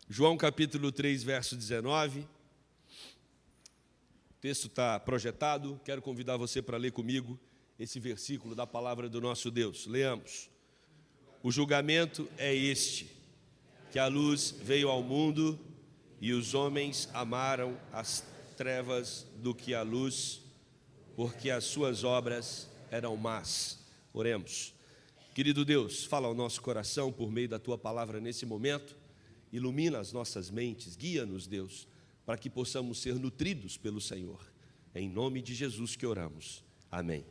João capítulo 3, verso 19. O texto está projetado. Quero convidar você para ler comigo esse versículo da palavra do nosso Deus. Leamos. O julgamento é este, que a luz veio ao mundo e os homens amaram as trevas do que a luz, porque as suas obras eram más. Oremos. Querido Deus, fala ao nosso coração por meio da Tua palavra nesse momento. Ilumina as nossas mentes, guia-nos, Deus, para que possamos ser nutridos pelo Senhor. É em nome de Jesus que oramos. Amém.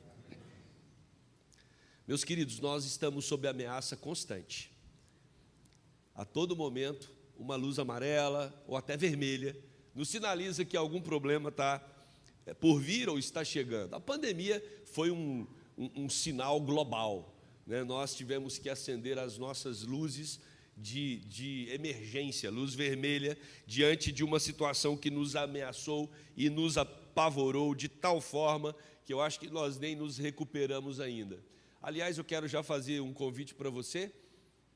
Meus queridos, nós estamos sob ameaça constante. A todo momento, uma luz amarela ou até vermelha nos sinaliza que algum problema está por vir ou está chegando. A pandemia foi um sinal global, né? Nós tivemos que acender as nossas luzes de emergência, luz vermelha, diante de uma situação que nos ameaçou e nos apavorou de tal forma que eu acho que nós nem nos recuperamos ainda. Aliás, eu quero já fazer um convite para você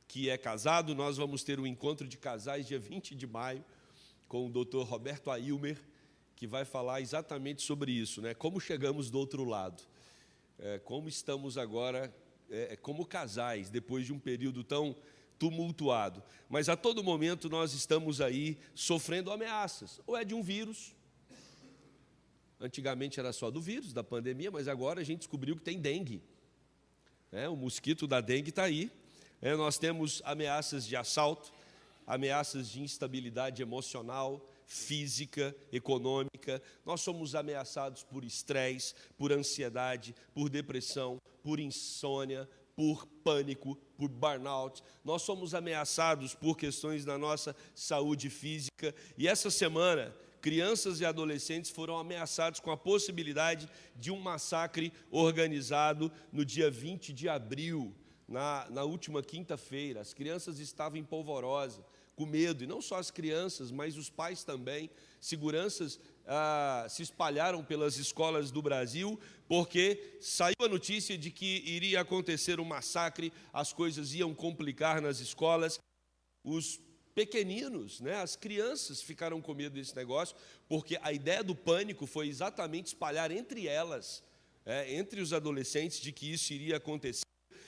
que é casado. Nós vamos ter um encontro de casais dia 20 de maio com o Dr. Roberto Ailmer, que vai falar exatamente sobre isso, né? Como chegamos do outro lado, como estamos agora como casais, depois de um período tão tumultuado. Mas a todo momento nós estamos aí sofrendo ameaças, ou é de um vírus. Antigamente era só do vírus, da pandemia, mas agora a gente descobriu que tem dengue. O mosquito da dengue está aí. Nós temos ameaças de assalto, ameaças de instabilidade emocional, física, econômica. Nós somos ameaçados por estresse, por ansiedade, por depressão, por insônia, por pânico, por burnout. Nós somos ameaçados por questões da nossa saúde física. E essa semana, crianças e adolescentes foram ameaçados com a possibilidade de um massacre organizado no dia 20 de abril, na última quinta-feira. As crianças estavam em polvorosa, com medo, e não só as crianças, mas os pais também. Seguranças se espalharam pelas escolas do Brasil, porque saiu a notícia de que iria acontecer um massacre, as coisas iam complicar nas escolas. Os pequeninos, as crianças ficaram com medo desse negócio, porque a ideia do pânico foi exatamente espalhar entre elas, entre os adolescentes, de que isso iria acontecer.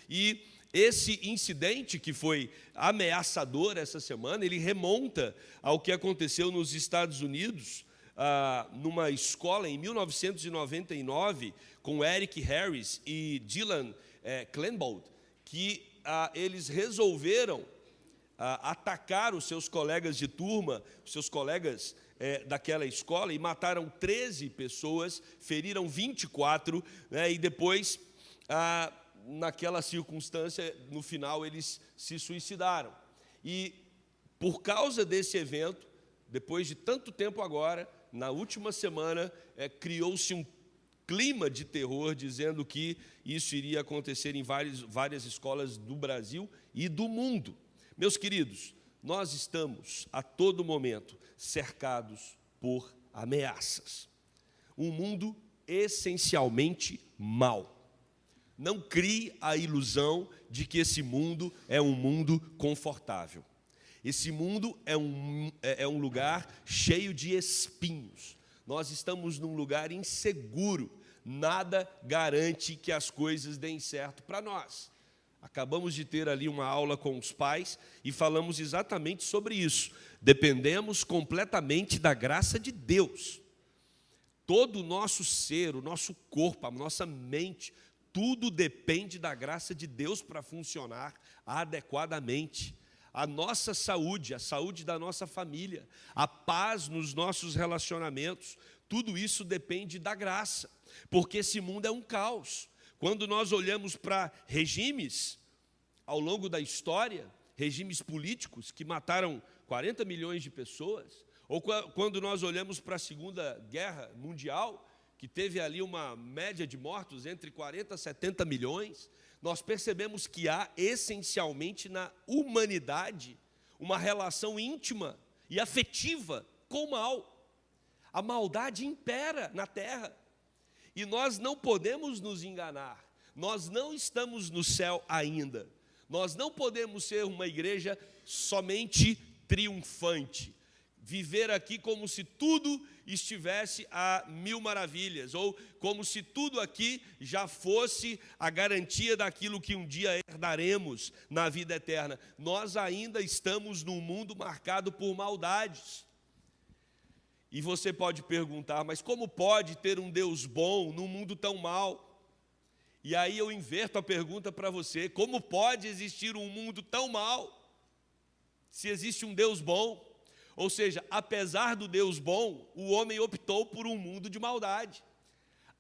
E esse incidente, que foi ameaçador essa semana, ele remonta ao que aconteceu nos Estados Unidos, numa escola em 1999, com Eric Harris e Dylan Kleinbold, que eles resolveram atacar os seus colegas de turma, os seus colegas daquela escola, e mataram 13 pessoas, feriram 24, e depois, naquela circunstância, no final, eles se suicidaram. E, por causa desse evento, depois de tanto tempo agora, na última semana, criou-se um clima de terror, dizendo que isso iria acontecer em várias escolas do Brasil e do mundo. Meus queridos, nós estamos a todo momento cercados por ameaças. Um mundo essencialmente mau. Não crie a ilusão de que esse mundo é um mundo confortável. Esse mundo é um lugar cheio de espinhos. Nós estamos num lugar inseguro. Nada garante que as coisas deem certo para nós. Acabamos de ter ali uma aula com os pais e falamos exatamente sobre isso. Dependemos completamente da graça de Deus. Todo o nosso ser, o nosso corpo, a nossa mente, tudo depende da graça de Deus para funcionar adequadamente. A nossa saúde, a saúde da nossa família, a paz nos nossos relacionamentos, tudo isso depende da graça, porque esse mundo é um caos. Quando nós olhamos para regimes ao longo da história, regimes políticos que mataram 40 milhões de pessoas, ou quando nós olhamos para a Segunda Guerra Mundial, que teve ali uma média de mortos entre 40 a 70 milhões, nós percebemos que há essencialmente na humanidade uma relação íntima e afetiva com o mal. A maldade impera na terra e nós não podemos nos enganar. Nós não estamos no céu ainda. Nós não podemos ser uma igreja somente triunfante. Viver aqui como se tudo estivesse a mil maravilhas, ou como se tudo aqui já fosse a garantia daquilo que um dia herdaremos na vida eterna. Nós ainda estamos num mundo marcado por maldades. E você pode perguntar, mas como pode ter um Deus bom num mundo tão mau? E aí eu inverto a pergunta para você: como pode existir um mundo tão mau se existe um Deus bom? Ou seja, apesar do Deus bom, o homem optou por um mundo de maldade.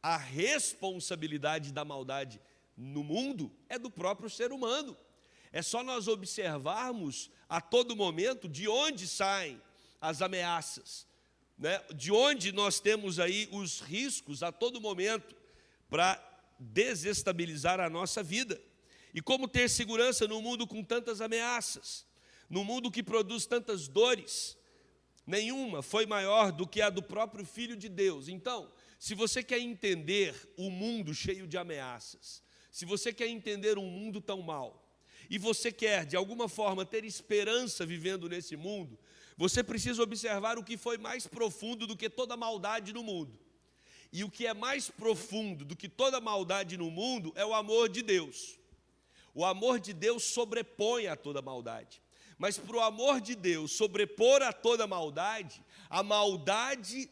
A responsabilidade da maldade no mundo é do próprio ser humano. É só nós observarmos a todo momento de onde saem as ameaças, né? De onde nós temos aí os riscos a todo momento para desestabilizar a nossa vida. E como ter segurança num mundo com tantas ameaças, num mundo que produz tantas dores? Nenhuma foi maior do que a do próprio Filho de Deus. Então, se você quer entender o mundo cheio de ameaças, se você quer entender um mundo tão mau, e você quer, de alguma forma, ter esperança vivendo nesse mundo, você precisa observar o que foi mais profundo do que toda maldade no mundo. E o que é mais profundo do que toda maldade no mundo é o amor de Deus. O amor de Deus sobrepõe a toda maldade. Mas para o amor de Deus sobrepor a toda maldade, a maldade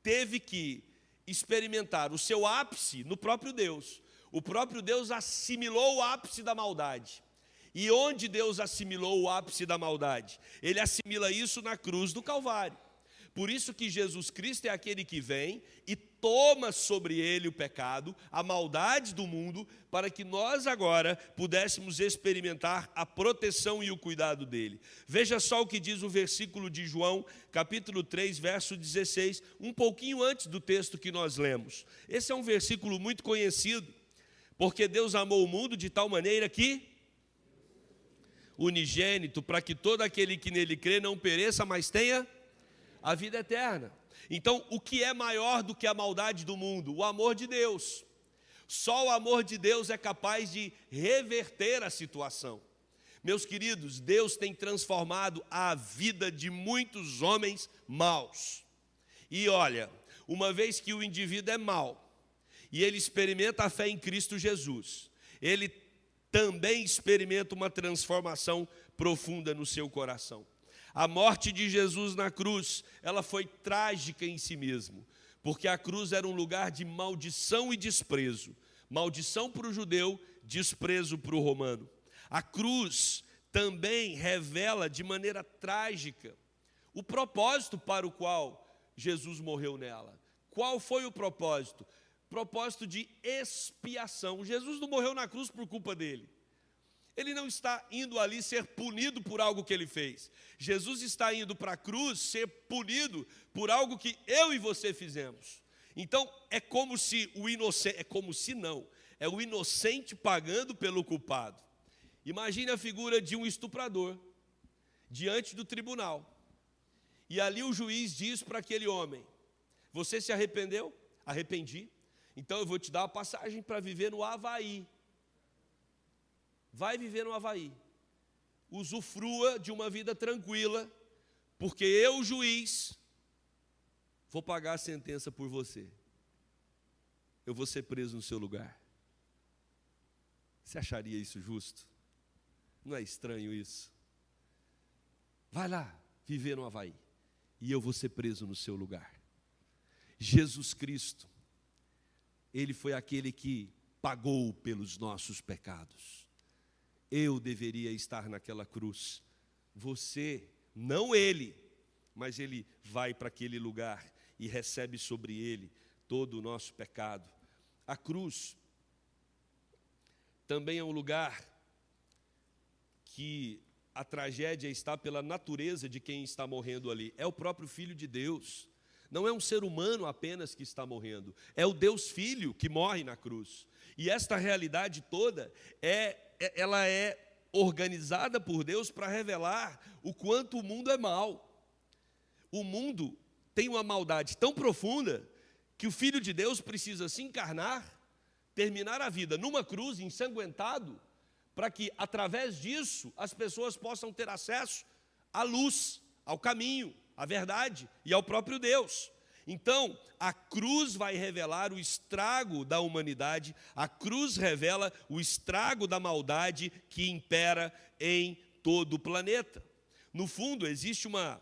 teve que experimentar o seu ápice no próprio Deus. O próprio Deus assimilou o ápice da maldade. E onde Deus assimilou o ápice da maldade? Ele assimila isso na cruz do Calvário. Por isso que Jesus Cristo é aquele que vem e toma sobre ele o pecado, a maldade do mundo, para que nós agora pudéssemos experimentar a proteção e o cuidado dele. Veja só o que diz o versículo de João, capítulo 3, verso 16, um pouquinho antes do texto que nós lemos. Esse é um versículo muito conhecido, porque Deus amou o mundo de tal maneira que unigênito, para que todo aquele que nele crê não pereça, mas tenha a vida eterna. Então, o que é maior do que a maldade do mundo? O amor de Deus. Só o amor de Deus é capaz de reverter a situação. Meus queridos, Deus tem transformado a vida de muitos homens maus. E olha, uma vez que o indivíduo é mau, e ele experimenta a fé em Cristo Jesus, ele também experimenta uma transformação profunda no seu coração. A morte de Jesus na cruz, ela foi trágica em si mesmo, porque a cruz era um lugar de maldição e desprezo. Maldição para o judeu, desprezo para o romano. A cruz também revela de maneira trágica o propósito para o qual Jesus morreu nela. Qual foi o propósito? Propósito de expiação. Jesus não morreu na cruz por culpa dele. Ele não está indo ali ser punido por algo que ele fez. Jesus está indo para a cruz ser punido por algo que eu e você fizemos. Então, é como se o inocente, é o inocente pagando pelo culpado. Imagine a figura de um estuprador diante do tribunal. E ali o juiz diz para aquele homem: você se arrependeu? Arrependi. Então eu vou te dar uma passagem para viver no Havaí. Vai viver no Havaí, usufrua de uma vida tranquila, porque eu, juiz, vou pagar a sentença por você. Eu vou ser preso no seu lugar. Você acharia isso justo? Não é estranho isso? Vai lá viver no Havaí, e eu vou ser preso no seu lugar. Jesus Cristo, Ele foi aquele que pagou pelos nossos pecados. Eu deveria estar naquela cruz. Você, não ele, mas ele vai para aquele lugar e recebe sobre ele todo o nosso pecado. A cruz também é um lugar que a tragédia está pela natureza de quem está morrendo ali. É o próprio Filho de Deus. Não é um ser humano apenas que está morrendo. É o Deus Filho que morre na cruz. E esta realidade toda ela é organizada por Deus para revelar o quanto o mundo é mau. O mundo tem uma maldade tão profunda que o Filho de Deus precisa se encarnar, terminar a vida numa cruz, ensanguentado, para que, através disso, as pessoas possam ter acesso à luz, ao caminho, à verdade e ao próprio Deus. Então, a cruz vai revelar o estrago da humanidade, a cruz revela o estrago da maldade que impera em todo o planeta. No fundo, existe uma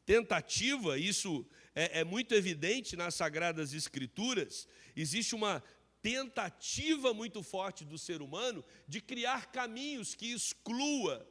tentativa, isso é muito evidente nas Sagradas Escrituras, existe uma tentativa muito forte do ser humano de criar caminhos que exclua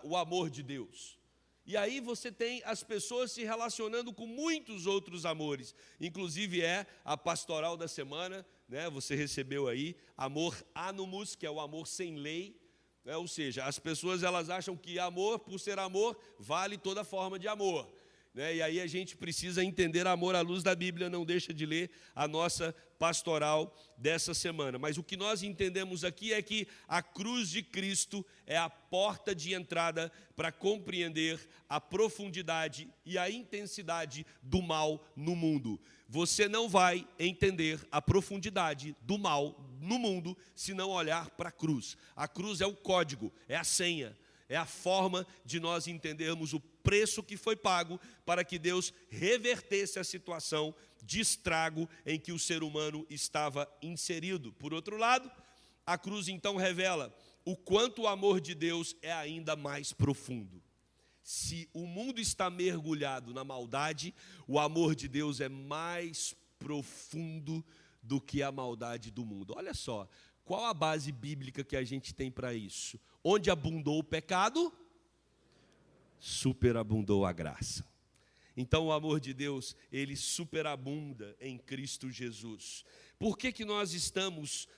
o amor de Deus. E aí você tem as pessoas se relacionando com muitos outros amores, inclusive a pastoral da semana, né? Você recebeu aí, amor anumus, que é o amor sem lei, né? Ou seja, as pessoas elas acham que amor, por ser amor, vale toda forma de amor. E aí a gente precisa entender amor à luz da Bíblia, não deixa de ler a nossa pastoral dessa semana. Mas o que nós entendemos aqui é que a cruz de Cristo é a porta de entrada para compreender a profundidade e a intensidade do mal no mundo. Você não vai entender a profundidade do mal no mundo se não olhar para a cruz. A cruz é o código, é a senha. É a forma de nós entendermos o preço que foi pago para que Deus revertesse a situação de estrago em que o ser humano estava inserido. Por outro lado, a cruz então revela o quanto o amor de Deus é ainda mais profundo. Se o mundo está mergulhado na maldade, o amor de Deus é mais profundo do que a maldade do mundo. Olha só, qual a base bíblica que a gente tem para isso? Onde abundou o pecado, superabundou a graça. Então o amor de Deus, ele superabunda em Cristo Jesus. Por que nós estamos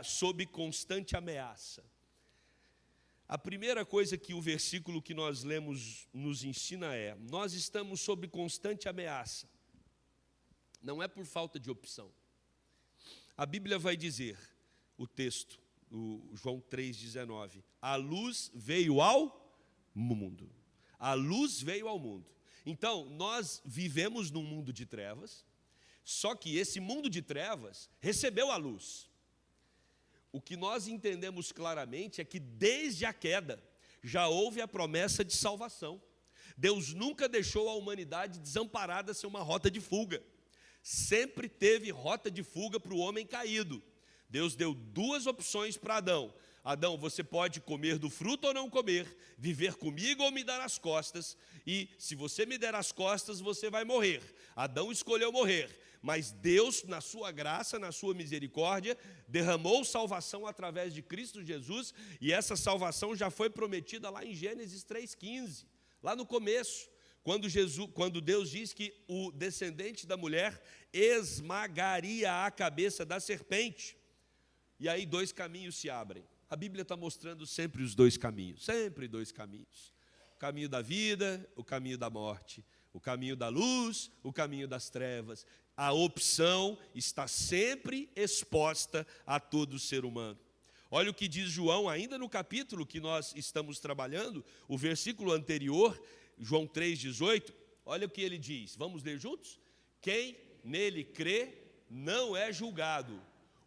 sob constante ameaça? A primeira coisa que o versículo que nós lemos nos ensina nós estamos sob constante ameaça. Não é por falta de opção. A Bíblia vai dizer, o texto, João 3,19, a luz veio ao mundo. A luz veio ao mundo. Então, nós vivemos num mundo de trevas, só que esse mundo de trevas recebeu a luz. O que nós entendemos claramente é que desde a queda já houve a promessa de salvação. Deus nunca deixou a humanidade desamparada sem uma rota de fuga. Sempre teve rota de fuga para o homem caído. Deus deu duas opções para Adão. Adão, você pode comer do fruto ou não comer, viver comigo ou me dar as costas, e se você me der as costas, você vai morrer. Adão escolheu morrer, mas Deus, na sua graça, na sua misericórdia, derramou salvação através de Cristo Jesus, e essa salvação já foi prometida lá em Gênesis 3,15, lá no começo, quando Deus diz que o descendente da mulher esmagaria a cabeça da serpente. E aí dois caminhos se abrem. A Bíblia está mostrando sempre os dois caminhos, sempre dois caminhos. O caminho da vida, o caminho da morte. O caminho da luz, o caminho das trevas. A opção está sempre exposta a todo ser humano. Olha o que diz João, ainda no capítulo que nós estamos trabalhando, o versículo anterior, João 3,18, olha o que ele diz. Vamos ler juntos? Quem nele crê não é julgado.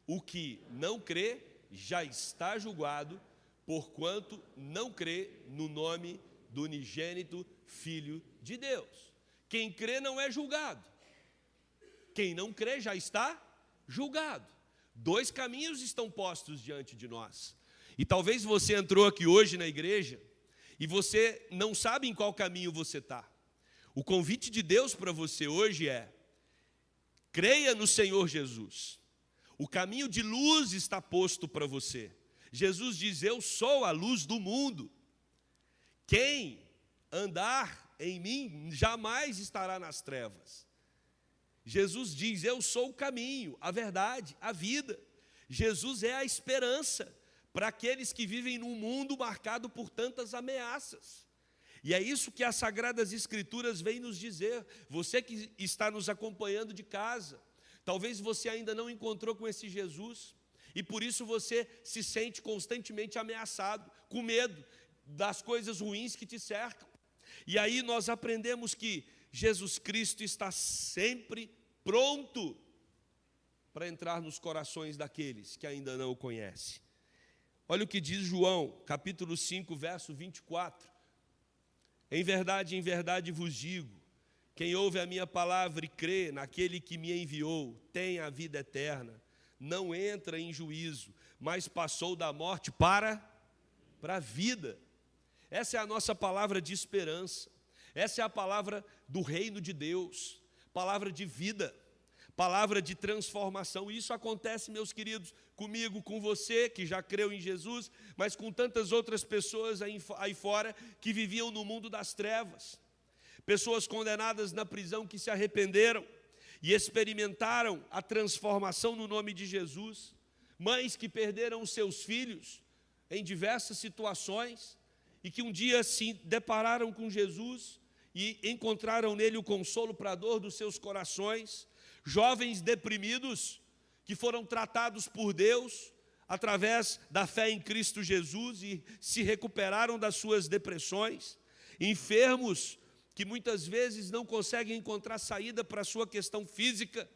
O que não crê já está julgado, porquanto não crê no nome do unigênito Filho de Deus. Quem crê não é julgado. Quem não crê já está julgado. Dois caminhos estão postos diante de nós. E talvez você entrou aqui hoje na igreja e você não sabe em qual caminho você está. O convite de Deus para você hoje é: creia no Senhor Jesus. O caminho de luz está posto para você. Jesus diz: eu sou a luz do mundo. Quem andar em mim jamais estará nas trevas. Jesus diz: eu sou o caminho, a verdade, a vida. Jesus é a esperança para aqueles que vivem num mundo marcado por tantas ameaças. E é isso que as Sagradas Escrituras vêm nos dizer. Você que está nos acompanhando de casa, talvez você ainda não encontrou com esse Jesus, e por isso você se sente constantemente ameaçado, com medo das coisas ruins que te cercam. E aí nós aprendemos que Jesus Cristo está sempre pronto para entrar nos corações daqueles que ainda não o conhecem. Olha o que diz João, capítulo 5, verso 24. em verdade vos digo, quem ouve a minha palavra e crê naquele que me enviou, tem a vida eterna, não entra em juízo, mas passou da morte para a vida. Essa é a nossa palavra de esperança, essa é a palavra do reino de Deus, palavra de vida, palavra de transformação. E isso acontece, meus queridos, comigo, com você, que já creu em Jesus, mas com tantas outras pessoas aí fora, que viviam no mundo das trevas. Pessoas condenadas na prisão que se arrependeram e experimentaram a transformação no nome de Jesus. Mães que perderam os seus filhos em diversas situações e que um dia se depararam com Jesus e encontraram nele o consolo para a dor dos seus corações. Jovens deprimidos que foram tratados por Deus através da fé em Cristo Jesus e se recuperaram das suas depressões. Enfermos que muitas vezes não conseguem encontrar saída para a sua questão física,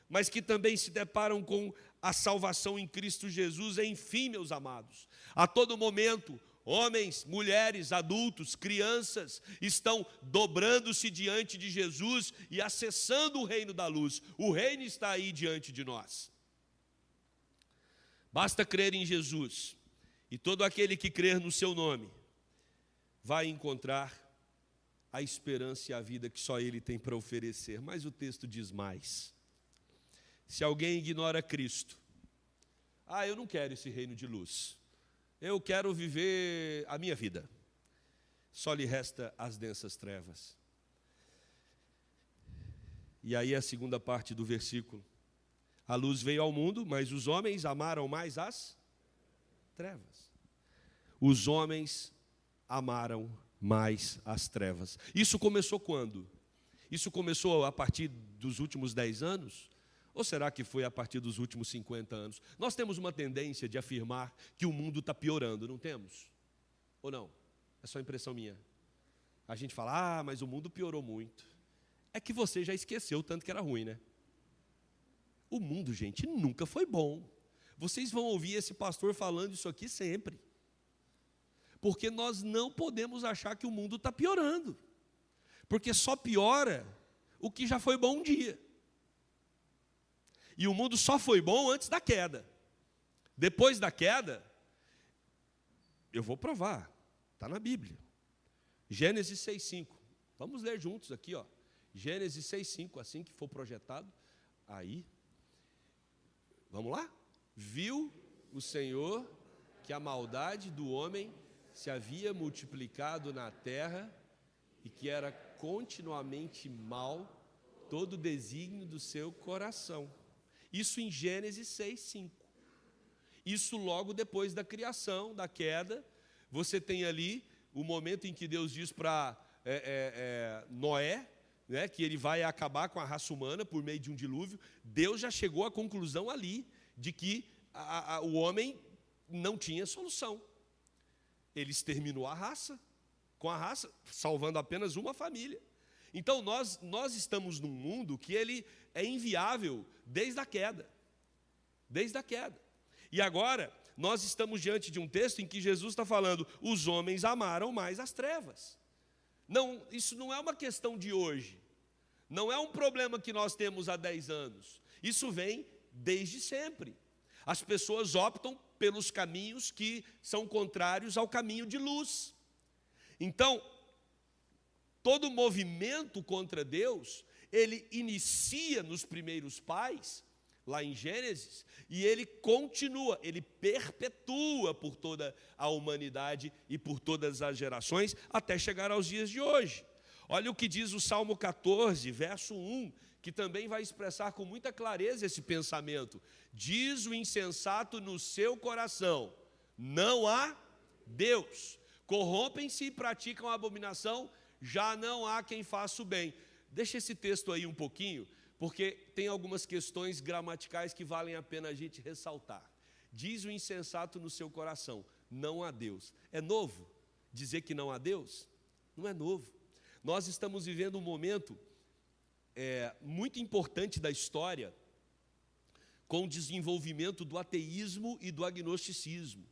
mas que também se deparam com a salvação em Cristo Jesus. Enfim, meus amados, a todo momento, homens, mulheres, adultos, crianças estão dobrando-se diante de Jesus e acessando o reino da luz. O reino está aí diante de nós. Basta crer em Jesus, e todo aquele que crer no seu nome vai encontrar a esperança e a vida que só Ele tem para oferecer. Mas o texto diz mais. Se alguém ignora Cristo, eu não quero esse reino de luz, eu quero viver a minha vida, só lhe resta as densas trevas. E aí a segunda parte do versículo: a luz veio ao mundo, mas os homens amaram mais as trevas. Os homens amaram mais as trevas. Isso começou quando? Isso começou a partir dos últimos 10 anos? Ou será que foi a partir dos últimos 50 anos? Nós temos uma tendência de afirmar que o mundo está piorando, não temos? Ou não? É só impressão minha. A gente fala, mas o mundo piorou muito. É que você já esqueceu o tanto que era ruim, né? O mundo, gente, nunca foi bom. Vocês vão ouvir esse pastor falando isso aqui sempre. Porque nós não podemos achar que o mundo está piorando. Porque só piora o que já foi bom um dia. E o mundo só foi bom antes da queda. Depois da queda, eu vou provar, está na Bíblia. Gênesis 6,5. Vamos ler juntos aqui, ó. Gênesis 6,5, assim que for projetado. Aí. Vamos lá? Viu o Senhor que a maldade do homem se havia multiplicado na terra e que era continuamente mal todo o desígnio do seu coração. Isso em Gênesis 6,5. Isso logo depois da criação, da queda. Você tem ali o momento em que Deus diz para Noé, né, que ele vai acabar com a raça humana por meio de um dilúvio. Deus já chegou à conclusão ali de que o homem não tinha solução. Ele exterminou a raça, com a raça, salvando apenas uma família. Então nós estamos num mundo que ele é inviável desde a queda. Desde a queda. E agora, nós estamos diante de um texto em que Jesus está falando, os homens amaram mais as trevas. Não, isso não é uma questão de hoje. Não é um problema que nós temos há 10 anos. Isso vem desde sempre. As pessoas optam pelos caminhos que são contrários ao caminho de luz. Então, todo movimento contra Deus, ele inicia nos primeiros pais, lá em Gênesis, e ele continua, ele perpetua por toda a humanidade e por todas as gerações, até chegar aos dias de hoje. Olha o que diz o Salmo 14, verso 1, que também vai expressar com muita clareza esse pensamento. Diz o insensato no seu coração, não há Deus. Corrompem-se e praticam a abominação, já não há quem faça o bem. Deixa esse texto aí um pouquinho, porque tem algumas questões gramaticais que valem a pena a gente ressaltar. Diz o insensato no seu coração, não há Deus. É novo dizer que não há Deus? Não é novo. Nós estamos vivendo um momento muito importante da história, com o desenvolvimento do ateísmo e do agnosticismo,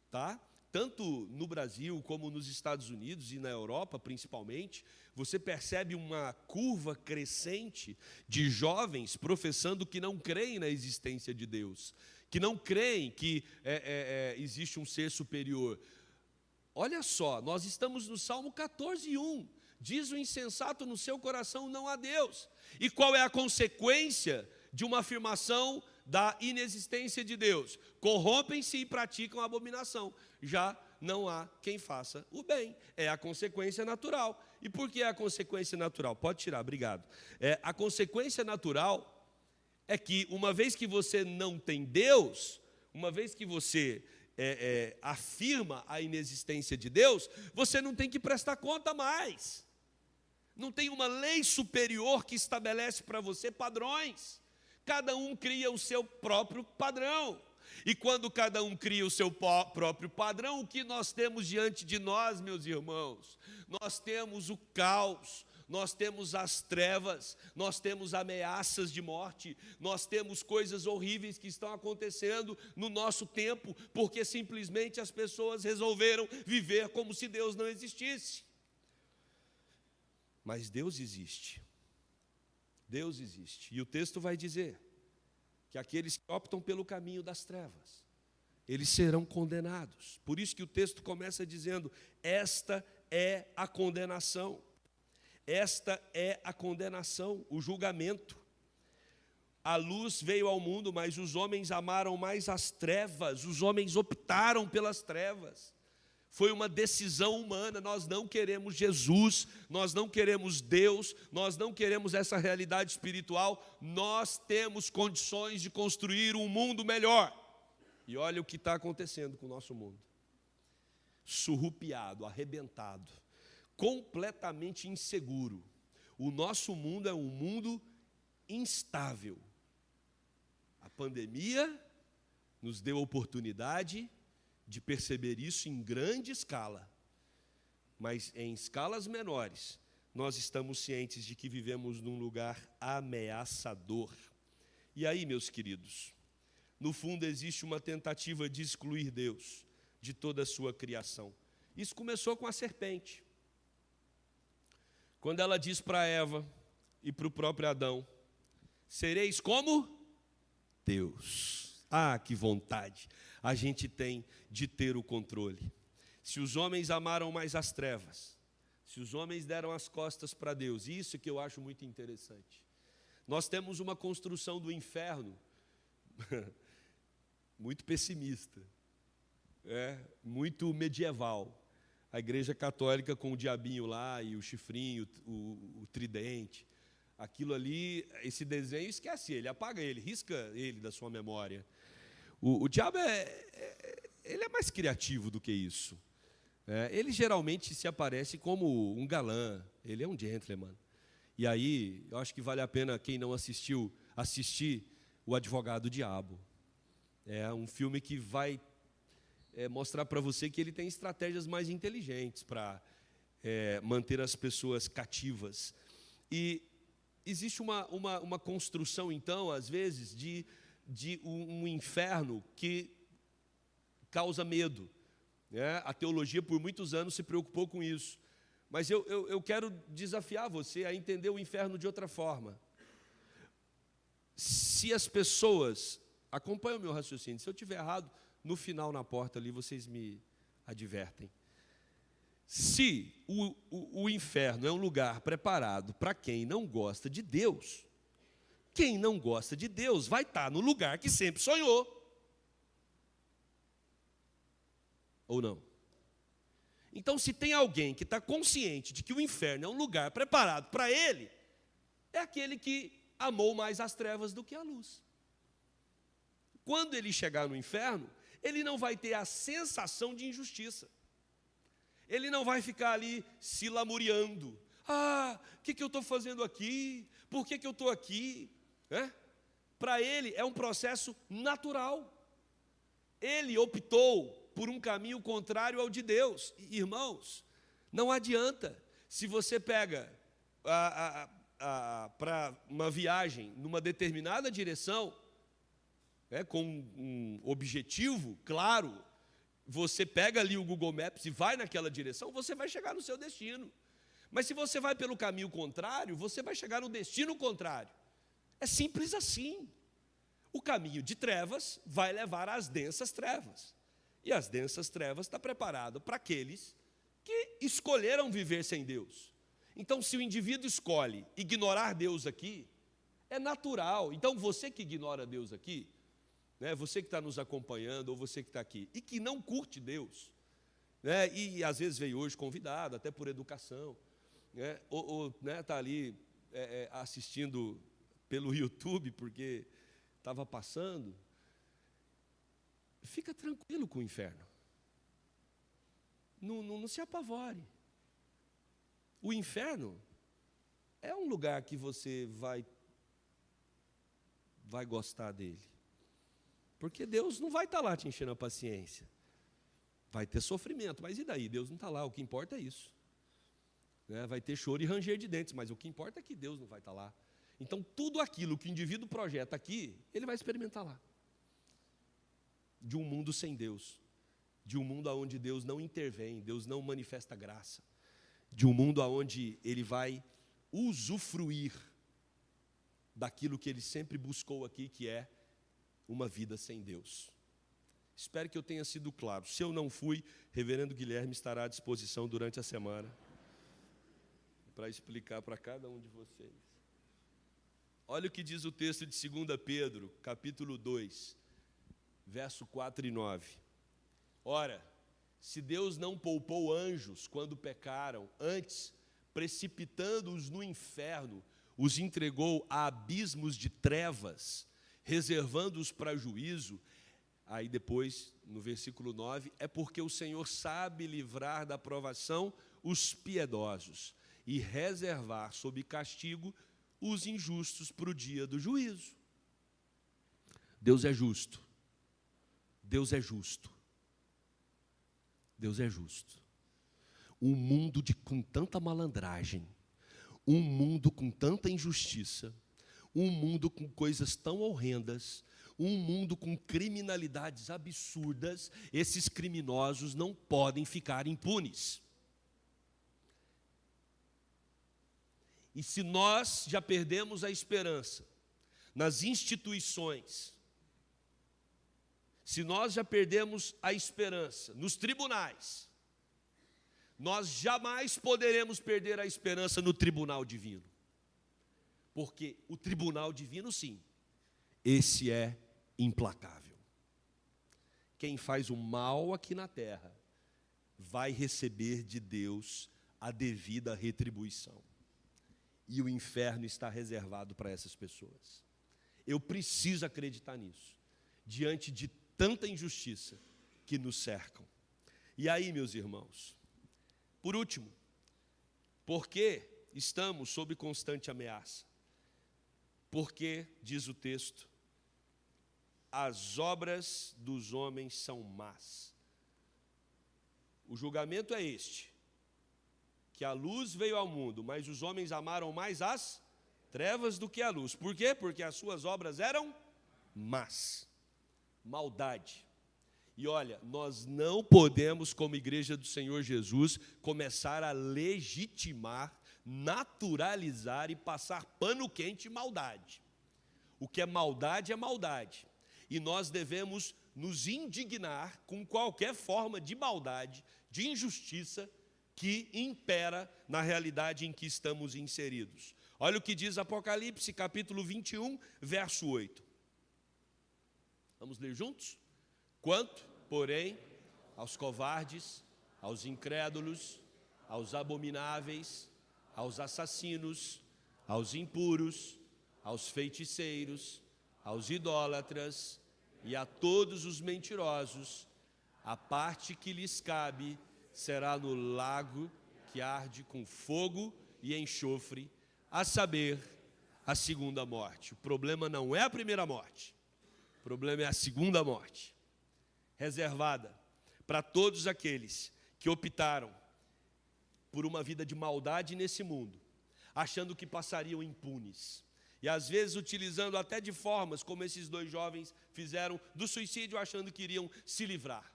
tá? tanto no Brasil como nos Estados Unidos e na Europa, principalmente, você percebe uma curva crescente de jovens professando que não creem na existência de Deus, que não creem que existe um ser superior. Olha só, nós estamos no Salmo 14:1. Diz o insensato no seu coração: não há Deus. E qual é a consequência de uma afirmação da inexistência de Deus? Corrompem-se e praticam a abominação. Já não há quem faça o bem. É a consequência natural. E por que é a consequência natural? Pode tirar, obrigado. A consequência natural é que, uma vez que você não tem Deus, uma vez que você afirma a inexistência de Deus, você não tem que prestar conta mais. Não tem uma lei superior que estabelece para você padrões. Cada um cria o seu próprio padrão. E quando cada um cria o seu próprio padrão, o que nós temos diante de nós, meus irmãos? Nós temos o caos, nós temos as trevas, nós temos ameaças de morte, nós temos coisas horríveis que estão acontecendo no nosso tempo, porque simplesmente as pessoas resolveram viver como se Deus não existisse. Mas Deus existe. Deus existe. E o texto vai dizer que aqueles que optam pelo caminho das trevas, eles serão condenados. Por isso que o texto começa dizendo: esta é a condenação. Esta é a condenação, o julgamento. A luz veio ao mundo, mas os homens amaram mais as trevas, os homens optaram pelas trevas. Foi uma decisão humana. Nós não queremos Jesus, nós não queremos Deus, nós não queremos essa realidade espiritual. Nós temos condições de construir um mundo melhor. E olha o que está acontecendo com o nosso mundo. Surrupiado, arrebentado, completamente inseguro. O nosso mundo é um mundo instável. A pandemia nos deu a oportunidade de perceber isso em grande escala, mas em escalas menores, nós estamos cientes de que vivemos num lugar ameaçador. E aí, meus queridos, no fundo existe uma tentativa de excluir Deus de toda a sua criação. Isso começou com a serpente, quando ela diz para Eva e para o próprio Adão: sereis como Deus. Ah, que vontade a gente tem de ter o controle. Se os homens amaram mais as trevas, se os homens deram as costas para Deus, isso que eu acho muito interessante. Nós temos uma construção do inferno muito pessimista, muito medieval. A Igreja Católica com o diabinho lá e o chifrinho, o tridente. Aquilo ali, esse desenho, esquece ele, apaga ele, risca ele da sua memória. O diabo ele é mais criativo do que isso. Ele geralmente se aparece como um galã, ele é um gentleman. E aí, eu acho que vale a pena, quem não assistiu, assistir O Advogado Diabo. É um filme que vai mostrar para você que ele tem estratégias mais inteligentes para manter as pessoas cativas. E existe uma construção, então, às vezes, de um inferno que causa medo. A teologia, por muitos anos, se preocupou com isso. Mas eu quero desafiar você a entender o inferno de outra forma. Se as pessoas... Acompanha o meu raciocínio. Se eu estiver errado, no final, na porta ali, vocês me advertem. Se o inferno é um lugar preparado para quem não gosta de Deus, quem não gosta de Deus vai estar no lugar que sempre sonhou. Ou não? Então, se tem alguém que está consciente de que o inferno é um lugar preparado para ele, é aquele que amou mais as trevas do que a luz. Quando ele chegar no inferno, ele não vai ter a sensação de injustiça. Ele não vai ficar ali se lamuriando. Ah, o que eu estou fazendo aqui? Por que eu estou aqui? Para ele é um processo natural. Ele optou por um caminho contrário ao de Deus. Irmãos, não adianta. Se você pega para uma viagem numa determinada direção, com um objetivo claro, você pega ali o Google Maps e vai naquela direção, você vai chegar no seu destino. Mas se você vai pelo caminho contrário, você vai chegar no destino contrário. É simples assim. O caminho de trevas vai levar às densas trevas. E as densas trevas está preparado para aqueles que escolheram viver sem Deus. Então, se o indivíduo escolhe ignorar Deus aqui, é natural. Então, você que ignora Deus aqui, né, você que está nos acompanhando, ou você que está aqui, e que não curte Deus, né, e às vezes veio hoje convidado, até por educação, né, ou está ali assistindo pelo YouTube, porque estava passando, fica tranquilo com o inferno. Não se apavore. O inferno é um lugar que você vai gostar dele. Porque Deus não vai estar lá te enchendo a paciência. Vai ter sofrimento, mas e daí? Deus não está lá, o que importa é isso. Né? Vai ter choro e ranger de dentes, mas o que importa é que Deus não vai estar lá. Então, tudo aquilo que o indivíduo projeta aqui, ele vai experimentar lá. De um mundo sem Deus. De um mundo onde Deus não intervém, Deus não manifesta graça. De um mundo onde ele vai usufruir daquilo que ele sempre buscou aqui, que é uma vida sem Deus. Espero que eu tenha sido claro. Se eu não fui, reverendo Guilherme estará à disposição durante a semana para explicar para cada um de vocês. Olha o que diz o texto de 2 Pedro, capítulo 2, verso 4 e 9. Ora, se Deus não poupou anjos quando pecaram, antes, precipitando-os no inferno, os entregou a abismos de trevas, reservando-os para juízo. Aí depois, no versículo 9, é porque o Senhor sabe livrar da provação os piedosos e reservar sob castigo os injustos para o dia do juízo. Deus é justo. Deus é justo. Deus é justo. Um mundo com tanta malandragem, um mundo com tanta injustiça, um mundo com coisas tão horrendas, um mundo com criminalidades absurdas, esses criminosos não podem ficar impunes. E se nós já perdemos a esperança nas instituições, se nós já perdemos a esperança nos tribunais, nós jamais poderemos perder a esperança no tribunal divino. Porque o tribunal divino, sim, esse é implacável. Quem faz o mal aqui na terra vai receber de Deus a devida retribuição. E o inferno está reservado para essas pessoas. Eu preciso acreditar nisso, diante de tanta injustiça que nos cercam. E aí, meus irmãos, por último, porque estamos sob constante ameaça? Porque, diz o texto, as obras dos homens são más. O julgamento é este, que a luz veio ao mundo, mas os homens amaram mais as trevas do que a luz. Por quê? Porque as suas obras eram más. Maldade. E olha, nós não podemos, como igreja do Senhor Jesus, começar a legitimar, naturalizar e passar pano quente maldade. O que é maldade é maldade. E nós devemos nos indignar com qualquer forma de maldade, de injustiça que impera na realidade em que estamos inseridos. Olha o que diz Apocalipse, capítulo 21, verso 8. Vamos ler juntos? Quanto, porém, aos covardes, aos incrédulos, aos abomináveis, aos assassinos, aos impuros, aos feiticeiros, aos idólatras e a todos os mentirosos, a parte que lhes cabe será no lago que arde com fogo e enxofre, a saber, a segunda morte. O problema não é a primeira morte, o problema é a segunda morte, reservada para todos aqueles que optaram por uma vida de maldade nesse mundo, achando que passariam impunes. E às vezes utilizando até de formas como esses dois jovens fizeram do suicídio, achando que iriam se livrar.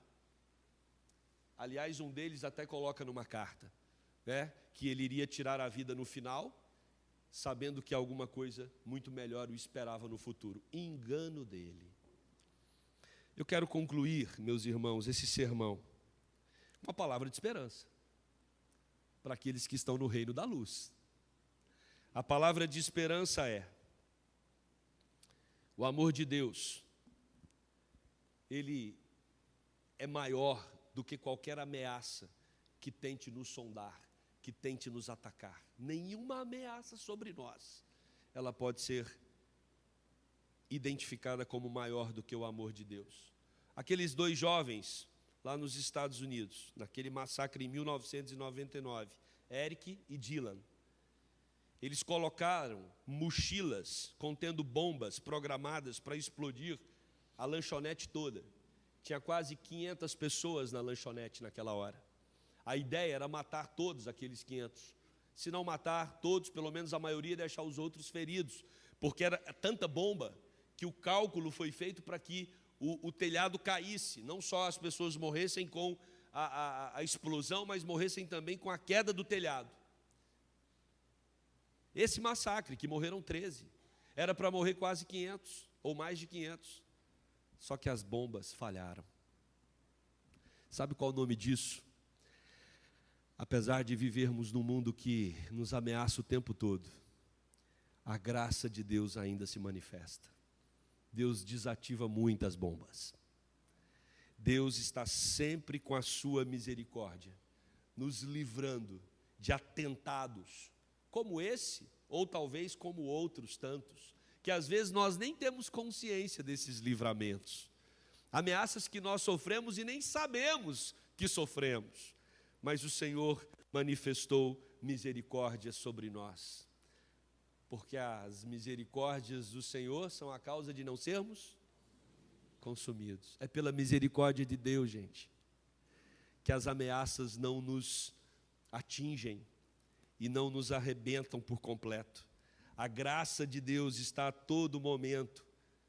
Aliás, um deles até coloca numa carta, né, que ele iria tirar a vida no final, sabendo que alguma coisa muito melhor o esperava no futuro. Engano dele. Eu quero concluir, meus irmãos, esse sermão com uma palavra de esperança para aqueles que estão no reino da luz. A palavra de esperança é: o amor de Deus, ele é maior do que qualquer ameaça que tente nos sondar, que tente nos atacar. Nenhuma ameaça sobre nós, ela pode ser identificada como maior do que o amor de Deus. Aqueles 2 jovens lá nos Estados Unidos, naquele massacre em 1999, Eric e Dylan, eles colocaram mochilas contendo bombas programadas para explodir a lanchonete toda. Tinha quase 500 pessoas na lanchonete naquela hora. A ideia era matar todos aqueles 500. Se não matar todos, pelo menos a maioria, deixar os outros feridos. Porque era tanta bomba que o cálculo foi feito para que o telhado caísse. Não só as pessoas morressem com a explosão, mas morressem também com a queda do telhado. Esse massacre, que morreram 13, era para morrer quase 500, ou mais de 500. Só que as bombas falharam. Sabe qual é o nome disso? Apesar de vivermos num mundo que nos ameaça o tempo todo, a graça de Deus ainda se manifesta. Deus desativa muitas bombas. Deus está sempre com a sua misericórdia, nos livrando de atentados como esse, ou talvez como outros tantos, que às vezes nós nem temos consciência desses livramentos. Ameaças que nós sofremos e nem sabemos que sofremos, mas o Senhor manifestou misericórdia sobre nós. Porque as misericórdias do Senhor são a causa de não sermos consumidos. É pela misericórdia de Deus, gente, que as ameaças não nos atingem e não nos arrebentam por completo. A graça de Deus está a todo momento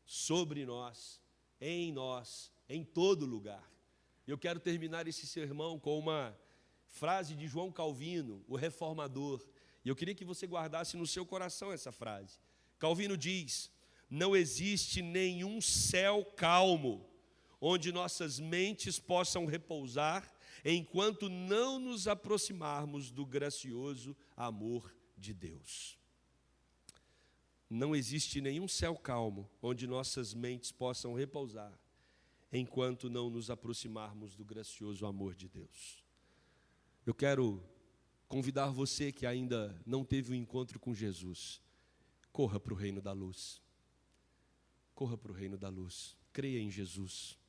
sobre nós, em todo lugar. Eu quero terminar esse sermão com uma frase de João Calvino, o reformador. E eu queria que você guardasse no seu coração essa frase. Calvino diz: não existe nenhum céu calmo onde nossas mentes possam repousar enquanto não nos aproximarmos do gracioso amor de Deus. Não existe nenhum céu calmo onde nossas mentes possam repousar enquanto não nos aproximarmos do gracioso amor de Deus. Eu quero convidar você que ainda não teve um encontro com Jesus, corra para o reino da luz. Corra para o reino da luz. Creia em Jesus.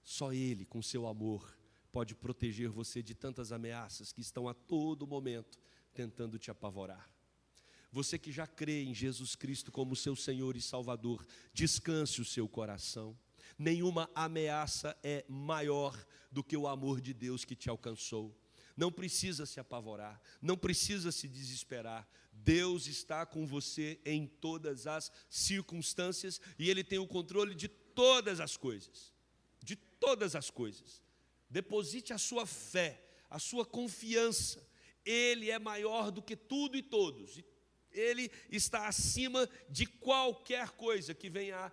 Só Ele, com seu amor, pode proteger você de tantas ameaças que estão a todo momento tentando te apavorar. Você que já crê em Jesus Cristo como seu Senhor e Salvador, descanse o seu coração. Nenhuma ameaça é maior do que o amor de Deus que te alcançou. Não precisa se apavorar, não precisa se desesperar. Deus está com você em todas as circunstâncias e Ele tem o controle de todas as coisas. De todas as coisas. Deposite a sua fé, a sua confiança. Ele é maior do que tudo e todos. Ele está acima de qualquer coisa que venha a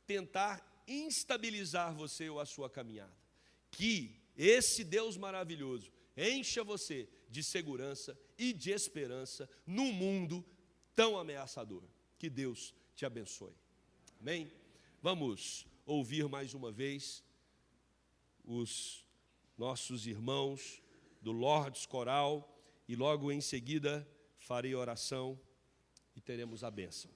tentar instabilizar você ou a sua caminhada. Que esse Deus maravilhoso encha você de segurança e de esperança num mundo tão ameaçador. Que Deus te abençoe. Amém? Vamos ouvir mais uma vez os nossos irmãos do Lords Coral e logo em seguida farei oração e teremos a bênção.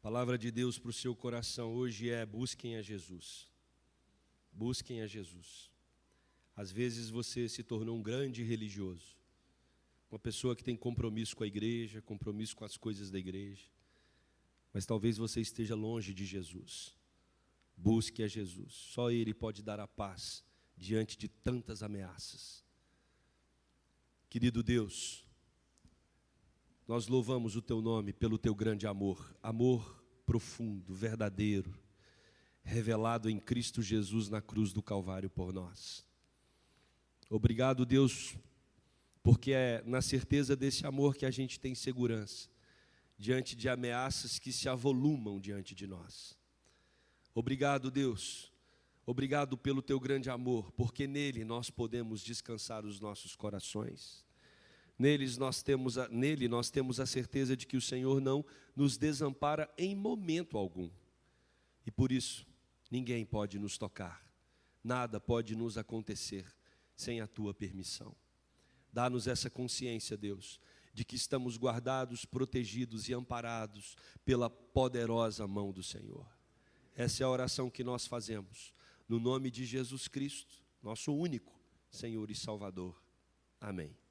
A palavra de Deus para o seu coração hoje é: busquem a Jesus. Busquem a Jesus. Às vezes você se tornou um grande religioso, uma pessoa que tem compromisso com a igreja, compromisso com as coisas da igreja, mas talvez você esteja longe de Jesus. Busque a Jesus. Só Ele pode dar a paz diante de tantas ameaças. Querido Deus, nós louvamos o Teu nome pelo Teu grande amor, amor profundo, verdadeiro, revelado em Cristo Jesus na cruz do Calvário por nós. Obrigado, Deus, porque é na certeza desse amor que a gente tem segurança diante de ameaças que se avolumam diante de nós. Obrigado, Deus, obrigado pelo Teu grande amor, porque nele nós podemos descansar os nossos corações. Nele nós temos a certeza de que o Senhor não nos desampara em momento algum. E por isso, ninguém pode nos tocar, nada pode nos acontecer sem a Tua permissão. Dá-nos essa consciência, Deus, de que estamos guardados, protegidos e amparados pela poderosa mão do Senhor. Essa é a oração que nós fazemos, no nome de Jesus Cristo, nosso único Senhor e Salvador. Amém.